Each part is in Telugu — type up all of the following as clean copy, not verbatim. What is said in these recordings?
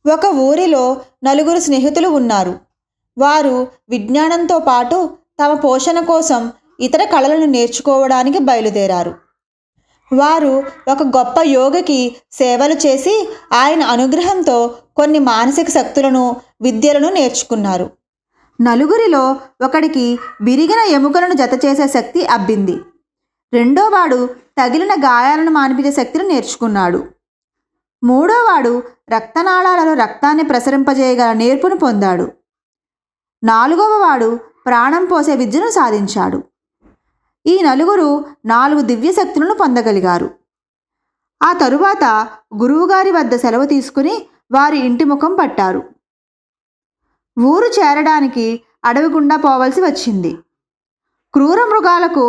ఒక ఊరిలో నలుగురు స్నేహితులు ఉన్నారు. వారు విజ్ఞానంతో పాటు తమ పోషణ కోసం ఇతర కళలను నేర్చుకోవడానికి బయలుదేరారు. వారు ఒక గొప్ప యోగికి సేవలు చేసి ఆయన అనుగ్రహంతో కొన్ని మానసిక శక్తులను, విద్యలను నేర్చుకున్నారు. నలుగురిలో ఒకడికి విరిగిన ఎముకలను జతచేసే శక్తి అబ్బింది. రెండోవాడు తగిలిన గాయాలను మాన్పించే శక్తిని నేర్చుకున్నాడు. మూడోవాడు రక్తనాళాలలో రక్తాన్ని ప్రసరింపజేయగల నేర్పును పొందాడు. నాలుగవవాడు ప్రాణం పోసే విద్యను సాధించాడు. ఈ నలుగురు 4 దివ్య శక్తులను పొందగలిగారు. ఆ తరువాత గురువుగారి వద్ద సెలవు తీసుకుని వారి ఇంటి ముఖం పట్టారు. ఊరు చేరడానికి అడవి గుండా పోవలసి వచ్చింది. క్రూర మృగాలకు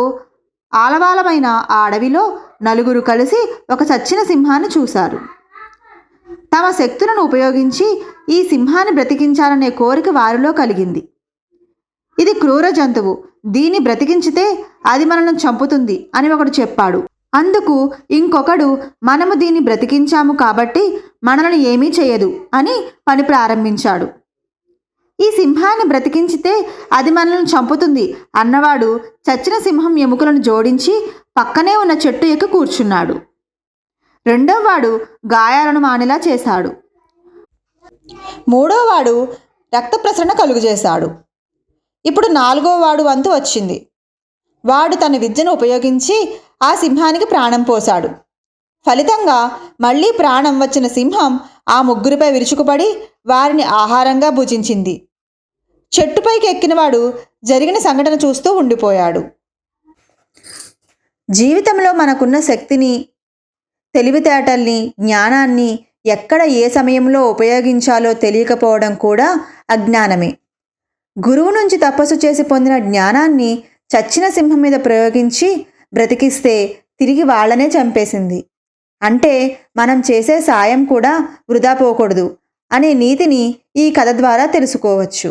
ఆలవాలమైన ఆ అడవిలో నలుగురు కలిసి ఒక చచ్చిన సింహాన్ని చూశారు. తమ శక్తులను ఉపయోగించి ఈ సింహాన్ని బ్రతికించాలనే కోరిక వారిలో కలిగింది. ఇది క్రూర జంతువు, దీన్ని బ్రతికించితే అది మనల్ని చంపుతుంది అని ఒకడు చెప్పాడు. అందుకు ఇంకొకడు, మనము దీన్ని బ్రతికించాము కాబట్టి మనల్ని ఏమీ చేయదు అని పని ప్రారంభించాడు. ఈ సింహాన్ని బ్రతికించితే అది మనల్ని చంపుతుంది అన్నవాడు చచ్చిన సింహం ఎముకలను జోడించి పక్కనే ఉన్న చెట్టు ఎక్కి కూర్చున్నాడు. రెండోవాడు గాయాలను మానేలా చేశాడు. మూడోవాడు రక్త ప్రసరణ కలుగజేశాడు. ఇప్పుడు 4వవాడు వంతు వచ్చింది. వాడు తన విద్యను ఉపయోగించి ఆ సింహానికి ప్రాణం పోశాడు. ఫలితంగా మళ్ళీ ప్రాణం వచ్చిన సింహం ఆ ముగ్గురిపై విరుచుకుపడి వారిని ఆహారంగా భుజించింది. చెట్టుపైకి ఎక్కినవాడు జరిగిన సంఘటన చూస్తూ ఉండిపోయాడు. జీవితంలో మనకున్న శక్తిని, తెలివితేటల్ని, జ్ఞానాన్ని ఎక్కడ ఏ సమయంలో ఉపయోగించాలో తెలియకపోవడం కూడా అజ్ఞానమే. గురువు నుంచి తపస్సు చేసి పొందిన జ్ఞానాన్ని చచ్చిన సింహం మీద ప్రయోగించి బ్రతికిస్తే తిరిగి వాళ్ళనే చంపేసింది. అంటే మనం చేసే సాయం కూడా వృధా పోకూడదు అనే నీతిని ఈ కథ ద్వారా తెలుసుకోవచ్చు.